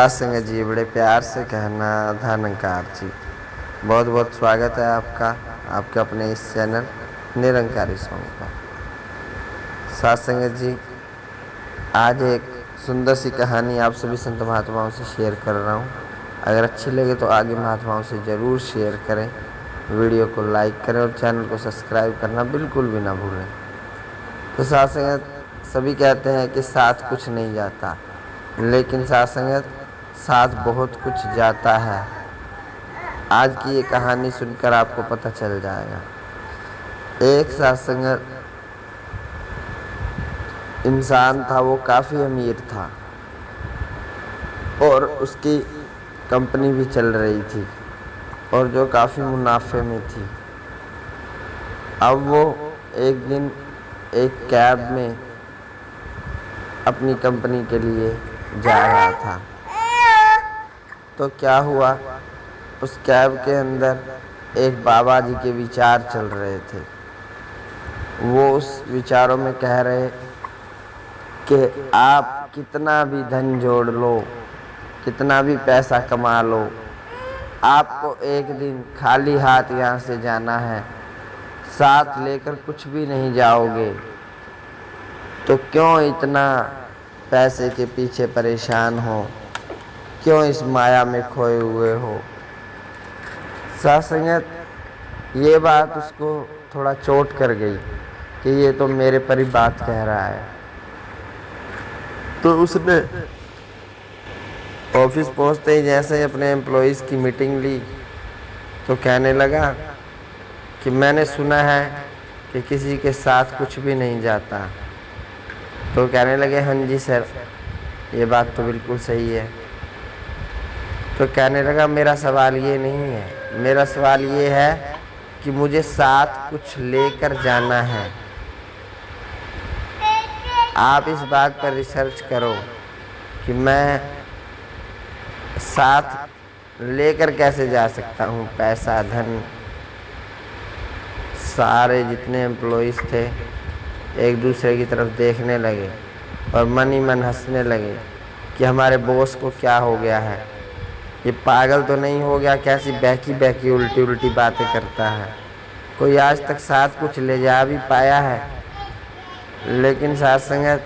सिंह जी बड़े प्यार से कहना धनकार जी। बहुत बहुत स्वागत है आपका आपके अपने इस चैनल निरंकारी सॉन्ग पर। साथ संगत जी, आज एक सुंदर सी कहानी आप सभी संत महात्माओं से शेयर कर रहा हूँ। अगर अच्छी लगे तो आगे महात्माओं से ज़रूर शेयर करें, वीडियो को लाइक करें और चैनल को सब्सक्राइब करना बिल्कुल भी ना भूलें। तो साथ संगत, सभी कहते हैं कि साथ कुछ नहीं जाता, लेकिन साथ संगत साथ बहुत कुछ जाता है। आज की ये कहानी सुनकर आपको पता चल जाएगा। एक साथ संगत इंसान था, वो काफ़ी अमीर था और उसकी कंपनी भी चल रही थी और जो काफ़ी मुनाफे में थी। अब वो एक दिन एक कैब में अपनी कंपनी के लिए जा रहा था। तो क्या हुआ, उस कैब के अंदर एक बाबा जी के विचार चल रहे थे। वो उस विचारों में कह रहे कि आप कितना भी धन जोड़ लो, कितना भी पैसा कमा लो, आपको एक दिन खाली हाथ यहाँ से जाना है, साथ लेकर कुछ भी नहीं जाओगे। तो क्यों इतना पैसे के पीछे परेशान हो, क्यों इस माया में खोए हुए हो। साथ संगत, ये बात उसको थोड़ा चोट कर गई कि ये तो मेरे पर ही बात कह रहा है। तो उसने ऑफिस पहुंचते ही जैसे ही अपने एम्प्लॉइज़ की मीटिंग ली तो कहने लगा कि मैंने सुना है कि किसी के साथ कुछ भी नहीं जाता। तो कहने लगे, हाँ जी सर, ये बात तो बिल्कुल सही है। तो कहने लगा, मेरा सवाल ये नहीं है, मेरा सवाल ये है कि मुझे साथ कुछ लेकर जाना है। आप इस बात पर रिसर्च करो कि मैं साथ लेकर कैसे जा सकता हूँ पैसा, धन। सारे जितने एम्प्लॉइज़ थे एक दूसरे की तरफ देखने लगे और मन ही मन हंसने लगे कि हमारे बॉस को क्या हो गया है, ये पागल तो नहीं हो गया, कैसी बहकी बहकी उल्टी उल्टी बातें करता है। कोई आज तक साथ कुछ ले जा भी पाया है? लेकिन साथ संगत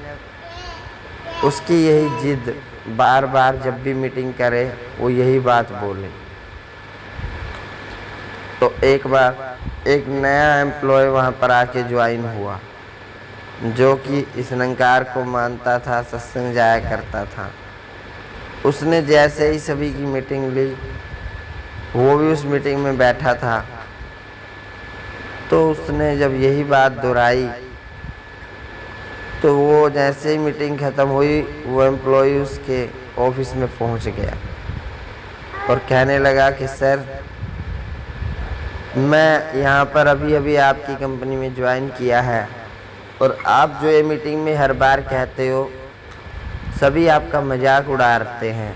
उसकी यही जिद, बार बार जब भी मीटिंग करे वो यही बात बोले। तो एक बार एक नया एम्प्लॉय वहाँ पर आके ज्वाइन हुआ, जो कि इस निरंकार को मानता था, सत्संग जाया करता था। उसने जैसे ही सभी की मीटिंग ली, वो भी उस मीटिंग में बैठा था। तो उसने जब यही बात दोहराई तो वो जैसे ही मीटिंग ख़त्म हुई, वो एम्प्लॉय उसके ऑफिस में पहुंच गया और कहने लगा कि सर, मैं यहाँ पर अभी अभी आपकी कंपनी में ज्वाइन किया है और आप जो ये मीटिंग में हर बार कहते हो, सभी आपका मजाक उड़ाते हैं।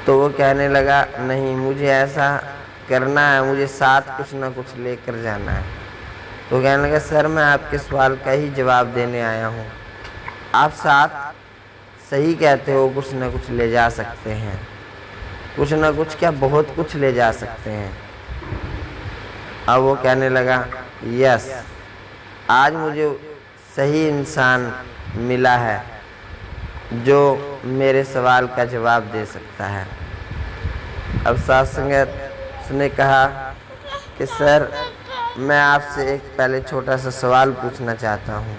तो वो कहने लगा, नहीं, मुझे ऐसा करना है, मुझे साथ कुछ ना कुछ लेकर जाना है। तो कहने लगा, सर, मैं आपके सवाल का ही जवाब देने आया हूँ। आप साथ सही कहते हो, कुछ ना कुछ ले जा सकते हैं, कुछ ना कुछ क्या, बहुत कुछ ले जा सकते हैं। अब वो कहने लगा, यस, आज मुझे सही इंसान मिला है जो मेरे सवाल का जवाब दे सकता है। अब साथ संगत उसने कहा कि सर, मैं आपसे एक पहले छोटा सा सवाल पूछना चाहता हूँ।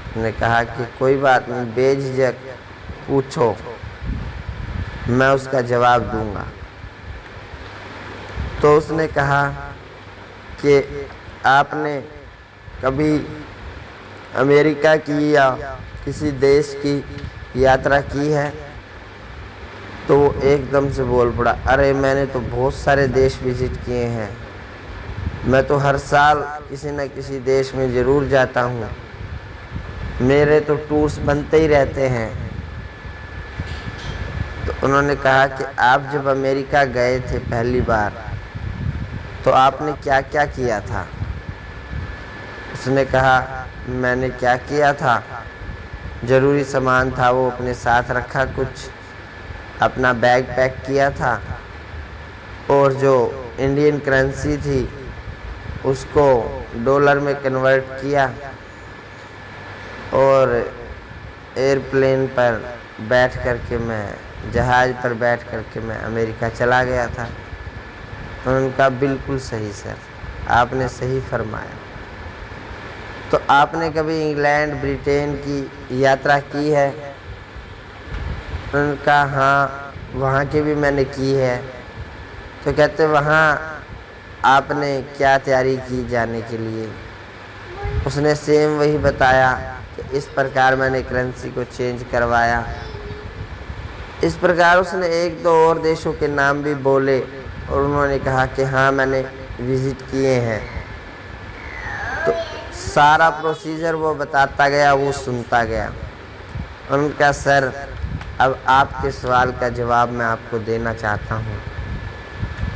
उसने कहा कि कोई बात नहीं, बेझिझक पूछो, मैं उसका जवाब दूंगा। तो उसने कहा कि आपने कभी अमेरिका की या किसी देश की यात्रा की है? तो वो एकदम से बोल पड़ा, अरे मैंने तो बहुत सारे देश विजिट किए हैं, मैं तो हर साल किसी न किसी देश में ज़रूर जाता हूँ, मेरे तो टूर्स बनते ही रहते हैं। तो उन्होंने कहा कि आप जब अमेरिका गए थे पहली बार, तो आपने क्या क्या किया था? उसने कहा, मैंने क्या किया था, ज़रूरी सामान था वो अपने साथ रखा कुछ, अपना बैग पैक किया था और जो इंडियन करेंसी थी उसको डॉलर में कन्वर्ट किया और एयरप्लेन पर बैठ करके मैं जहाज़ पर बैठ करके मैं अमेरिका चला गया था। उनका बिल्कुल सही सर, आपने सही फरमाया। तो आपने कभी इंग्लैंड ब्रिटेन की यात्रा की है? उनका हाँ, वहाँ की भी मैंने की है। तो कहते वहाँ आपने क्या तैयारी की जाने के लिए? उसने सेम वही बताया कि इस प्रकार मैंने करेंसी को चेंज करवाया। इस प्रकार उसने एक दो और देशों के नाम भी बोले और उन्होंने कहा कि हाँ मैंने विज़िट किए हैं। तो सारा प्रोसीजर वो बताता गया, वो सुनता गया। उनका सर, अब आपके सवाल का जवाब मैं आपको देना चाहता हूँ।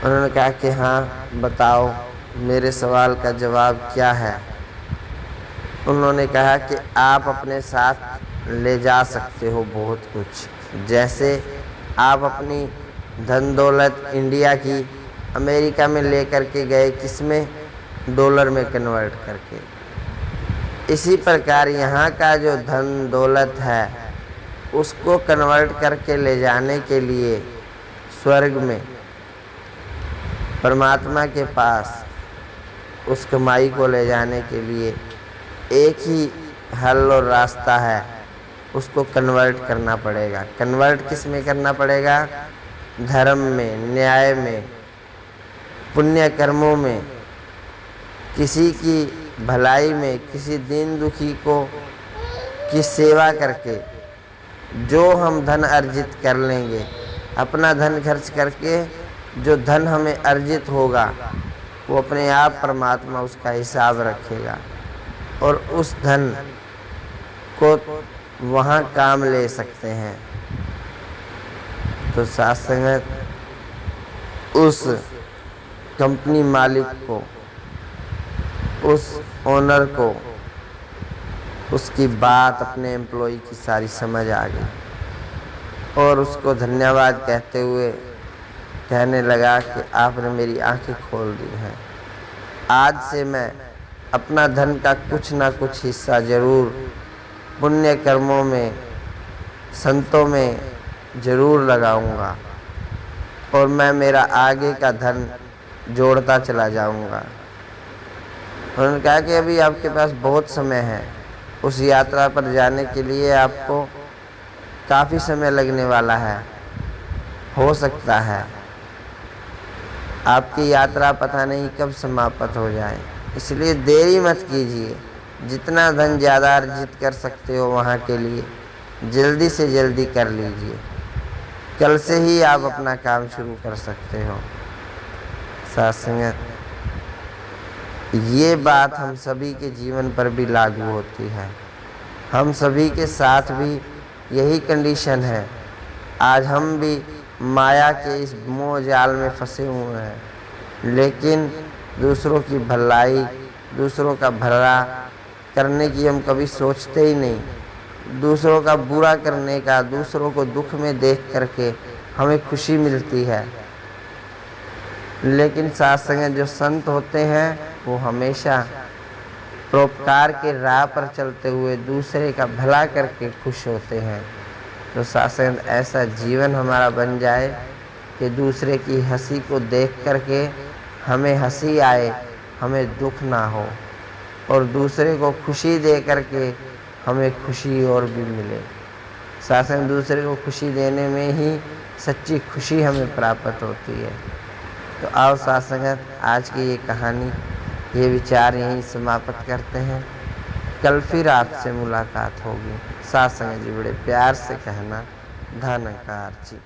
उन्होंने कहा कि हाँ बताओ, मेरे सवाल का जवाब क्या है? उन्होंने कहा कि आप अपने साथ ले जा सकते हो बहुत कुछ, जैसे आप अपनी धन दौलत इंडिया की अमेरिका में ले करके गए, किसमें? डॉलर में कन्वर्ट करके। इसी प्रकार यहाँ का जो धन दौलत है उसको कन्वर्ट करके ले जाने के लिए स्वर्ग में परमात्मा के पास उस कमाई को ले जाने के लिए एक ही हल और रास्ता है, उसको कन्वर्ट करना पड़ेगा। कन्वर्ट किस में करना पड़ेगा? धर्म में, न्याय में, पुण्य कर्मों में, किसी की भलाई में, किसी दीन दुखी को की सेवा करके जो हम धन अर्जित कर लेंगे, अपना धन खर्च करके जो धन हमें अर्जित होगा वो अपने आप परमात्मा उसका हिसाब रखेगा और उस धन को वहाँ काम ले सकते हैं। तो साथ संगत उस कंपनी मालिक को, उस ओनर को उसकी बात अपने एम्प्लॉय की सारी समझ आ गई और उसको धन्यवाद कहते हुए कहने लगा कि आपने मेरी आंखें खोल दी हैं। आज से मैं अपना धन का कुछ ना कुछ हिस्सा ज़रूर पुण्य कर्मों में, संतों में ज़रूर लगाऊंगा और मैं मेरा आगे का धन जोड़ता चला जाऊंगा। उन्होंने कहा कि अभी आपके पास बहुत समय है, उस यात्रा पर जाने के लिए आपको काफ़ी समय लगने वाला है। हो सकता है आपकी यात्रा पता नहीं कब समाप्त हो जाए, इसलिए देरी मत कीजिए। जितना धन ज़्यादा अर्जित कर सकते हो वहाँ के लिए जल्दी से जल्दी कर लीजिए। कल से ही आप अपना काम शुरू कर सकते हो। साथ संगत ये बात हम सभी के जीवन पर भी लागू होती है। हम सभी के साथ भी यही कंडीशन है। आज हम भी माया के इस मोह जाल में फंसे हुए हैं, लेकिन दूसरों की भलाई, दूसरों का भला करने की हम कभी सोचते ही नहीं। दूसरों का बुरा करने का, दूसरों को दुख में देख करके हमें खुशी मिलती है। लेकिन साथ संग जो संत होते हैं वो हमेशा परोपकार के राह पर चलते हुए दूसरे का भला करके खुश होते हैं। तो शासन ऐसा जीवन हमारा बन जाए कि दूसरे की हंसी को देख करके हमें हंसी आए, हमें दुख ना हो, और दूसरे को खुशी दे करके हमें खुशी और भी मिले। शासन दूसरे को खुशी देने में ही सच्ची खुशी हमें प्राप्त होती है। तो आओ साथ संगत आज की ये कहानी, ये विचार यहीं समाप्त करते हैं। कल फिर आपसे मुलाकात होगी। साथ संगत जी बड़े प्यार से कहना, धन्यकार जी।